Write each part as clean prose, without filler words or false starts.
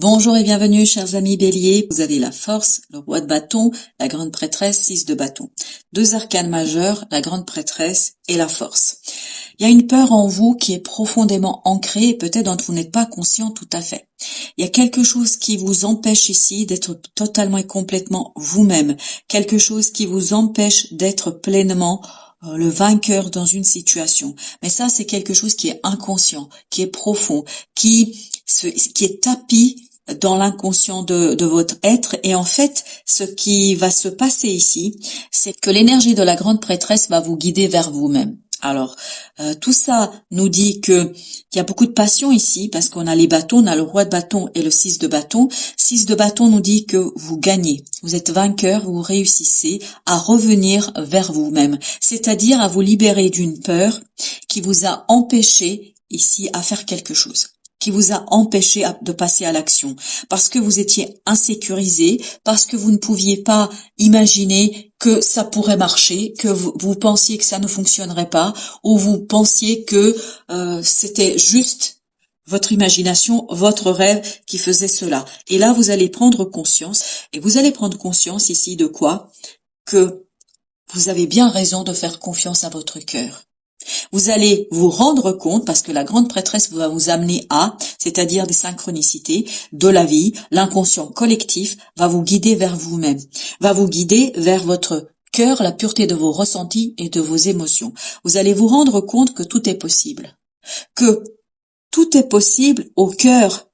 Bonjour et bienvenue, chers amis Bélier. Vous avez la force, le roi de bâton, la grande prêtresse, 6 de bâton. Deux arcanes majeurs, la grande prêtresse et la force. Il y a une peur en vous qui est profondément ancrée et peut-être dont vous n'êtes pas conscient tout à fait. Il y a quelque chose qui vous empêche ici d'être totalement et complètement vous-même. Quelque chose qui vous empêche d'être pleinement le vainqueur dans une situation. Mais ça, c'est quelque chose qui est inconscient, qui est profond, qui est tapis dans l'inconscient de votre être. Et en fait, ce qui va se passer ici, c'est que l'énergie de la grande prêtresse va vous guider vers vous-même. Alors, tout ça nous dit que il y a beaucoup de passion ici, parce qu'on a les bâtons, on a le roi de bâton et le 6 de bâton. 6 de bâton nous dit que vous gagnez, vous êtes vainqueur, vous réussissez à revenir vers vous-même, c'est-à-dire à vous libérer d'une peur qui vous a empêché ici à faire quelque chose, qui vous a empêché de passer à l'action, parce que vous étiez insécurisé, parce que vous ne pouviez pas imaginer que ça pourrait marcher, que vous pensiez que ça ne fonctionnerait pas, ou vous pensiez que c'était juste votre imagination, votre rêve qui faisait cela. Et là, vous allez prendre conscience, et vous allez prendre conscience ici de quoi? Que vous avez bien raison de faire confiance à votre cœur. Vous allez vous rendre compte, parce que la grande prêtresse va vous amener à, c'est-à-dire des synchronicités de la vie, l'inconscient collectif va vous guider vers vous-même, va vous guider vers votre cœur, la pureté de vos ressentis et de vos émotions. Vous allez vous rendre compte que tout est possible, que tout est possible au cœur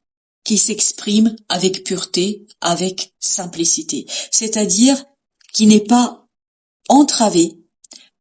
qui s'exprime avec pureté, avec simplicité, c'est-à-dire qui n'est pas entravé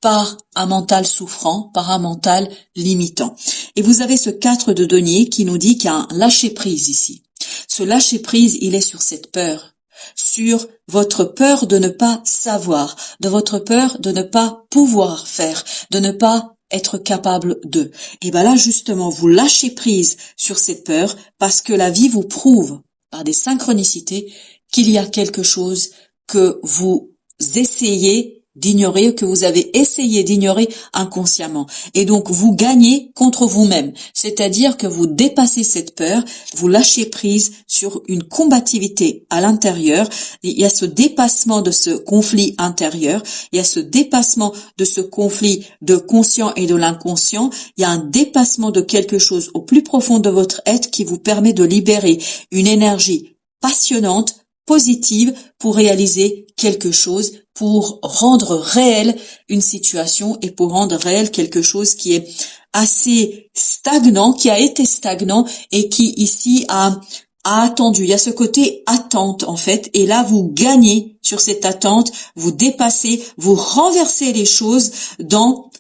par un mental souffrant, par un mental limitant. Et vous avez ce 4 de denier qui nous dit qu'il y a un lâcher-prise ici. Ce lâcher-prise, il est sur cette peur, sur votre peur de ne pas savoir, de votre peur de ne pas pouvoir faire, de ne pas être capable de. Et bien là, justement, vous lâchez prise sur cette peur parce que la vie vous prouve, par des synchronicités, qu'il y a quelque chose que vous essayez d'ignorer, que vous avez essayé d'ignorer inconsciemment. Et donc, vous gagnez contre vous-même. C'est-à-dire que vous dépassez cette peur, vous lâchez prise sur une combativité à l'intérieur. Il y a ce dépassement de ce conflit intérieur. Il y a ce dépassement de ce conflit de conscient et de l'inconscient. Il y a un dépassement de quelque chose au plus profond de votre être qui vous permet de libérer une énergie passionnante, positive, pour réaliser quelque chose, pour rendre réelle une situation et pour rendre réel quelque chose qui est assez stagnant, qui a été stagnant et qui ici a attendu. Il y a ce côté attente en fait, et là vous gagnez sur cette attente, vous dépassez, vous renversez les choses dans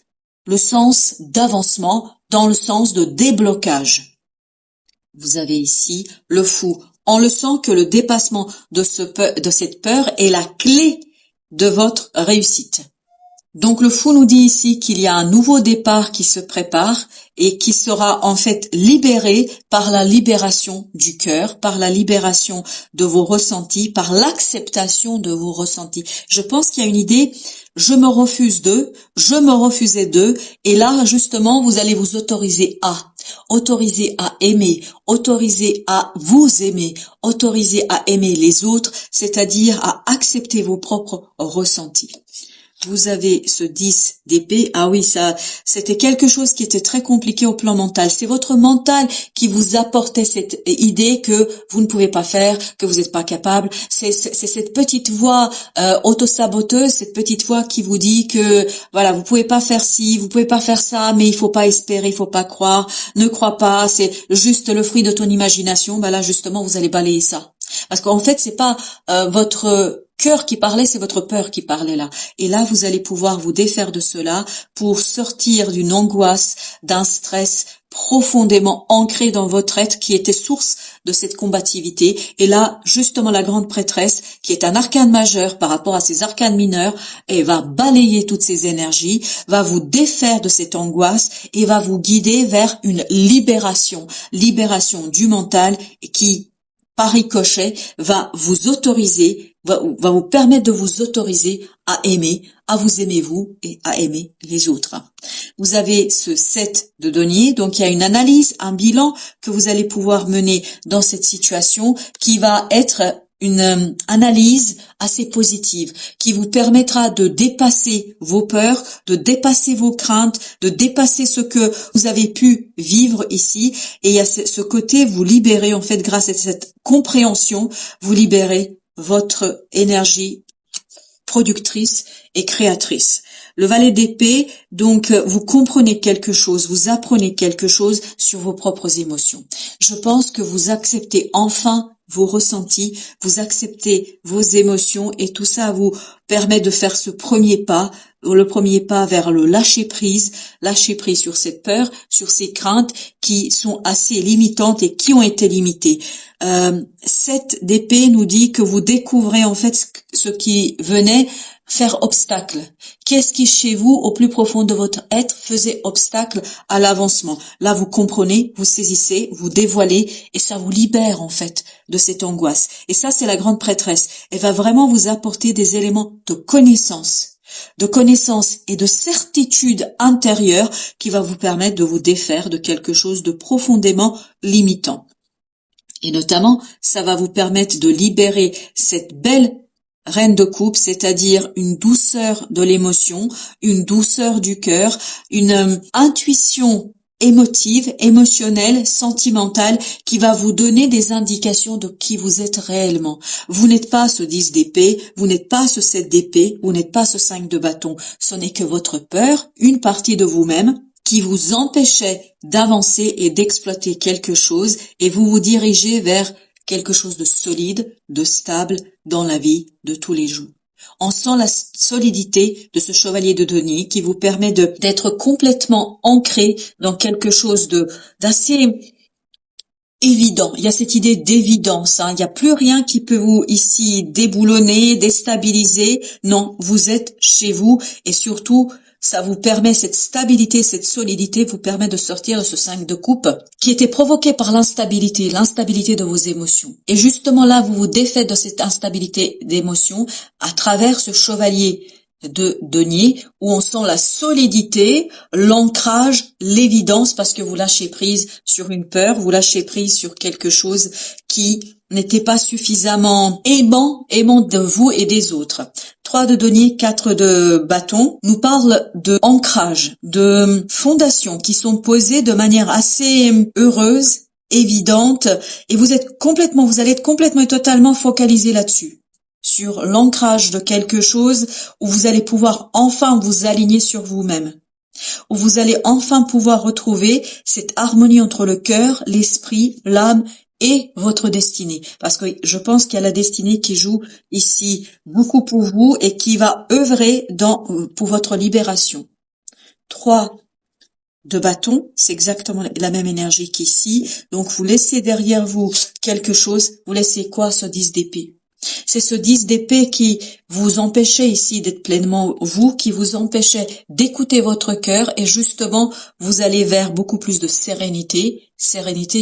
le sens d'avancement, dans le sens de déblocage. Vous avez ici le fou. On le sent que le dépassement de cette peur est la clé de votre réussite. Donc le fou nous dit ici qu'il y a un nouveau départ qui se prépare et qui sera en fait libéré par la libération du cœur, par la libération de vos ressentis, par l'acceptation de vos ressentis. Je pense qu'il y a une idée, je me refuse de, je me refusais de, et là justement vous allez vous autoriser à aimer, autoriser à vous aimer, autoriser à aimer les autres, c'est-à-dire à accepter vos propres ressentis. Vous avez ce 10 d'épée. Ah oui, ça, c'était quelque chose qui était très compliqué au plan mental. C'est votre mental qui vous apportait cette idée que vous ne pouvez pas faire, que vous n'êtes pas capable. C'est cette petite voix autosaboteuse, cette petite voix qui vous dit que voilà, vous pouvez pas faire ci, vous pouvez pas faire ça, mais il faut pas espérer, il faut pas croire, ne crois pas, c'est juste le fruit de ton imagination. Ben là, justement, vous allez balayer ça. Parce qu'en fait, c'est pas votre cœur qui parlait, c'est votre peur qui parlait là. Et là, vous allez pouvoir vous défaire de cela pour sortir d'une angoisse, d'un stress profondément ancré dans votre être qui était source de cette combativité. Et là, justement, la grande prêtresse, qui est un arcane majeur par rapport à ces arcanes mineurs, elle va balayer toutes ces énergies, va vous défaire de cette angoisse et va vous guider vers une libération du mental qui par ricochet, va vous autoriser, va vous permettre de vous autoriser à vous aimer vous et à aimer les autres. Vous avez ce set de deniers, donc il y a une analyse, un bilan que vous allez pouvoir mener dans cette situation qui va être une analyse assez positive qui vous permettra de dépasser vos peurs, de dépasser vos craintes, de dépasser ce que vous avez pu vivre ici. Et il y a ce côté, vous libérez en fait grâce à cette compréhension, vous libérez votre énergie productrice et créatrice. Le valet d'épée, donc vous comprenez quelque chose, vous apprenez quelque chose sur vos propres émotions. Je pense que vous acceptez enfin vos ressentis, vous acceptez vos émotions et tout ça vous permet de faire ce premier pas, le premier pas vers le lâcher prise sur cette peur, sur ces craintes qui sont assez limitantes et qui ont été limitées. 7 d'épée nous dit que vous découvrez en fait ce qui venait faire obstacle. Qu'est-ce qui chez vous, au plus profond de votre être, faisait obstacle à l'avancement? Là, vous comprenez, vous saisissez, vous dévoilez et ça vous libère en fait de cette angoisse. Et ça, c'est la grande prêtresse. Elle va vraiment vous apporter des éléments de connaissance et de certitude intérieure qui va vous permettre de vous défaire de quelque chose de profondément limitant. Et notamment, ça va vous permettre de libérer cette belle reine de coupe, c'est-à-dire une douceur de l'émotion, une douceur du cœur, une intuition émotive, émotionnelle, sentimentale qui va vous donner des indications de qui vous êtes réellement. Vous n'êtes pas ce 10 d'épée, vous n'êtes pas ce 7 d'épée, vous n'êtes pas ce 5 de bâton. Ce n'est que votre peur, une partie de vous-même qui vous empêchait d'avancer et d'exploiter quelque chose et vous vous dirigez vers quelque chose de solide, de stable dans la vie de tous les jours. On sent la solidité de ce chevalier de denier qui vous permet d'être complètement ancré dans quelque chose d'assez évident. Il y a cette idée d'évidence, Il n'y a plus rien qui peut vous ici déboulonner, déstabiliser. Non, vous êtes chez vous et surtout, ça vous permet, cette stabilité, cette solidité vous permet de sortir de ce 5 de coupe qui était provoqué par l'instabilité de vos émotions. Et justement là, vous vous défaites de cette instabilité d'émotions à travers ce chevalier de denier où on sent la solidité, l'ancrage, l'évidence parce que vous lâchez prise sur une peur, vous lâchez prise sur quelque chose qui n'était pas suffisamment aimant de vous et des autres. 3 de denier, 4 de bâton nous parle de ancrage, de fondations qui sont posées de manière assez heureuse, évidente, et vous allez être complètement et totalement focalisé là-dessus, sur l'ancrage de quelque chose où vous allez pouvoir enfin vous aligner sur vous-même, où vous allez enfin pouvoir retrouver cette harmonie entre le cœur, l'esprit, l'âme et votre destinée. Parce que je pense qu'il y a la destinée qui joue ici beaucoup pour vous et qui va œuvrer pour votre libération. 3 de bâton, c'est exactement la même énergie qu'ici. Donc vous laissez derrière vous quelque chose. Vous laissez quoi, ce 10 d'épée? C'est ce 10 d'épée qui vous empêchait ici d'être pleinement vous, qui vous empêchait d'écouter votre cœur et justement vous allez vers beaucoup plus de sérénité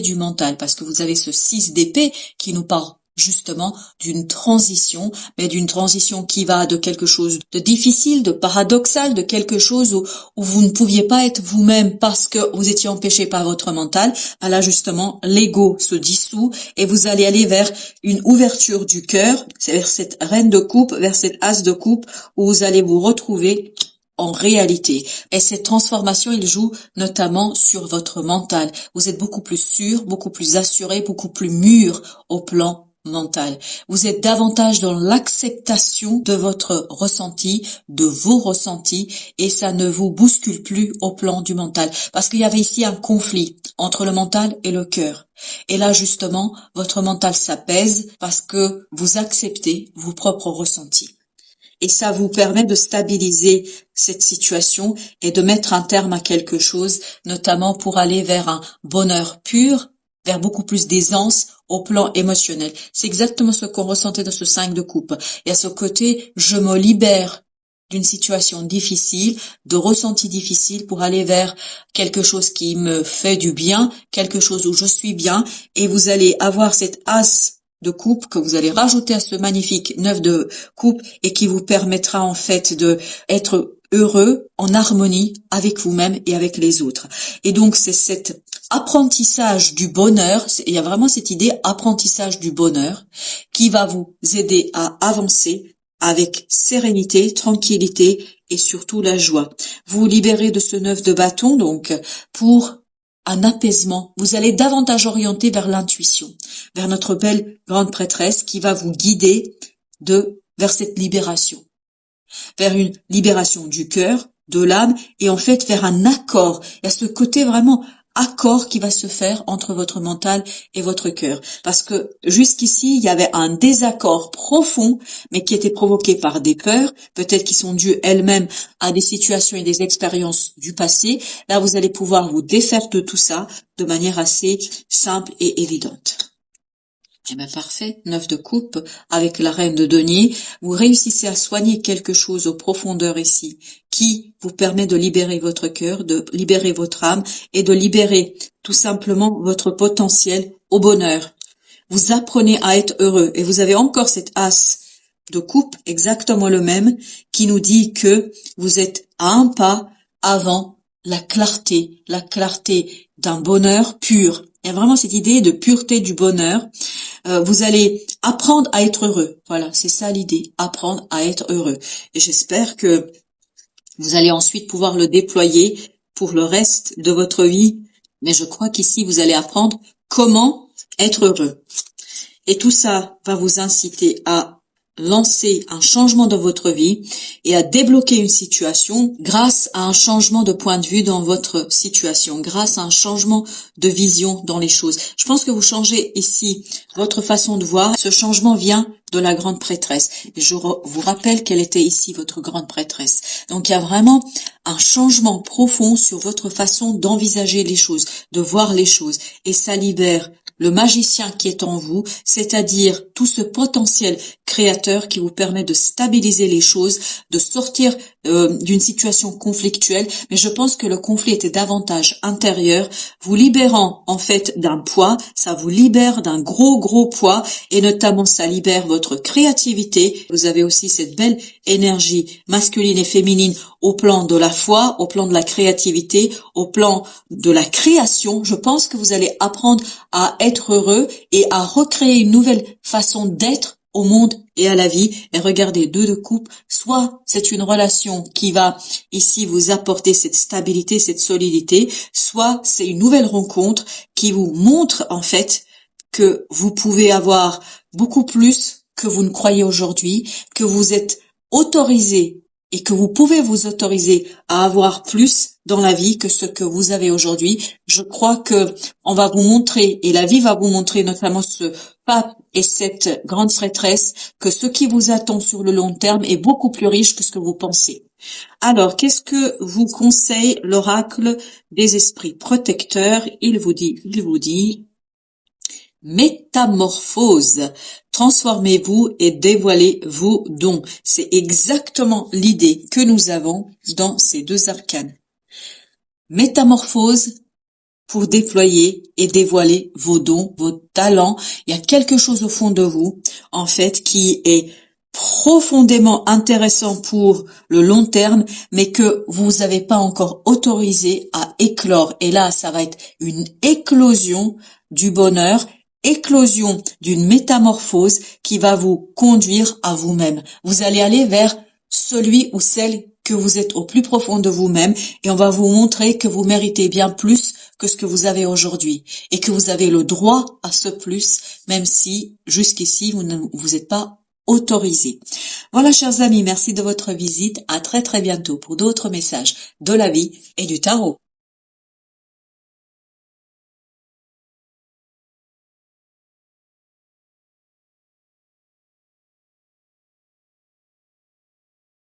du mental parce que vous avez ce 6 d'épée qui nous parle justement d'une transition, mais d'une transition qui va de quelque chose de difficile, de paradoxal, de quelque chose où vous ne pouviez pas être vous-même parce que vous étiez empêché par votre mental. Là justement, l'ego se dissout et vous allez aller vers une ouverture du cœur, c'est vers cette reine de coupe, vers cette as de coupe où vous allez vous retrouver en réalité. Et cette transformation, il joue notamment sur votre mental. Vous êtes beaucoup plus sûr, beaucoup plus assuré, beaucoup plus mûr au plan mental. Vous êtes davantage dans l'acceptation de votre ressenti, de vos ressentis, et ça ne vous bouscule plus au plan du mental. Parce qu'il y avait ici un conflit entre le mental et le cœur. Et là, justement, votre mental s'apaise parce que vous acceptez vos propres ressentis. Et ça vous permet de stabiliser cette situation et de mettre un terme à quelque chose, notamment pour aller vers un bonheur pur, vers beaucoup plus d'aisance au plan émotionnel. C'est exactement ce qu'on ressentait dans ce 5 de coupe. Et à ce côté, je me libère d'une situation difficile, de ressenti difficile pour aller vers quelque chose qui me fait du bien, quelque chose où je suis bien. Et vous allez avoir cette as de coupe que vous allez rajouter à ce magnifique 9 de coupe et qui vous permettra en fait de être heureux, en harmonie avec vous-même et avec les autres. Et donc c'est cet apprentissage du bonheur, il y a vraiment cette idée apprentissage du bonheur qui va vous aider à avancer avec sérénité, tranquillité et surtout la joie. Vous vous libérez de ce 9 de bâton donc pour un apaisement. Vous allez davantage orienter vers l'intuition, vers notre belle grande prêtresse qui va vous guider vers cette libération, vers une libération du cœur, de l'âme et en fait vers un accord. Il y a ce côté vraiment accord qui va se faire entre votre mental et votre cœur. Parce que jusqu'ici, il y avait un désaccord profond, mais qui était provoqué par des peurs, peut-être qui sont dues elles-mêmes à des situations et des expériences du passé. Là, vous allez pouvoir vous défaire de tout ça de manière assez simple et évidente. Eh bien, parfait. 9 de coupe avec la reine de denier. Vous réussissez à soigner quelque chose aux profondeurs ici qui vous permet de libérer votre cœur, de libérer votre âme et de libérer tout simplement votre potentiel au bonheur. Vous apprenez à être heureux et vous avez encore cette as de coupe, exactement le même, qui nous dit que vous êtes à un pas avant la clarté d'un bonheur pur. Il y a vraiment cette idée de pureté du bonheur. Vous allez apprendre à être heureux. Voilà, c'est ça l'idée, apprendre à être heureux. Et j'espère que vous allez ensuite pouvoir le déployer pour le reste de votre vie. Mais je crois qu'ici, vous allez apprendre comment être heureux. Et tout ça va vous inciter à lancer un changement dans votre vie et à débloquer une situation grâce à un changement de point de vue dans votre situation, grâce à un changement de vision dans les choses. Je pense que vous changez ici votre façon de voir. Ce changement vient de la grande prêtresse. Et je vous rappelle qu'elle était ici, votre grande prêtresse. Donc il y a vraiment un changement profond sur votre façon d'envisager les choses, de voir les choses. Et ça libère le magicien qui est en vous, c'est-à-dire tout ce potentiel créateur qui vous permet de stabiliser les choses, de sortir d'une situation conflictuelle. Mais je pense que le conflit était davantage intérieur, vous libérant en fait d'un poids, ça vous libère d'un gros poids et notamment ça libère votre créativité. Vous avez aussi cette belle énergie masculine et féminine au plan de la foi, au plan de la créativité, au plan de la création. Je pense que vous allez apprendre à être heureux et à recréer une nouvelle façon d'être au monde et à la vie. Et regardez, 2 de coupe, soit c'est une relation qui va ici vous apporter cette stabilité, cette solidité, soit c'est une nouvelle rencontre qui vous montre en fait que vous pouvez avoir beaucoup plus que vous ne croyez aujourd'hui, que vous êtes autorisé et que vous pouvez vous autoriser à avoir plus dans la vie que ce que vous avez aujourd'hui. Je crois que on va vous montrer, et la vie va vous montrer, notamment ce pape et cette grande prêtresse, que ce qui vous attend sur le long terme est beaucoup plus riche que ce que vous pensez. Alors, qu'est-ce que vous conseille l'oracle des esprits protecteurs? Il vous dit, métamorphose. Transformez-vous et dévoilez vos dons. C'est exactement l'idée que nous avons dans ces 2 arcanes. Métamorphose pour déployer et dévoiler vos dons, vos talents. Il y a quelque chose au fond de vous, en fait, qui est profondément intéressant pour le long terme, mais que vous n'avez pas encore autorisé à éclore. Et là, ça va être une éclosion du bonheur, éclosion d'une métamorphose qui va vous conduire à vous-même. Vous allez aller vers celui ou celle que vous êtes au plus profond de vous-même et on va vous montrer que vous méritez bien plus que ce que vous avez aujourd'hui et que vous avez le droit à ce plus, même si jusqu'ici vous n'êtes pas autorisé. Voilà, chers amis, merci de votre visite. À très bientôt pour d'autres messages de la vie et du tarot.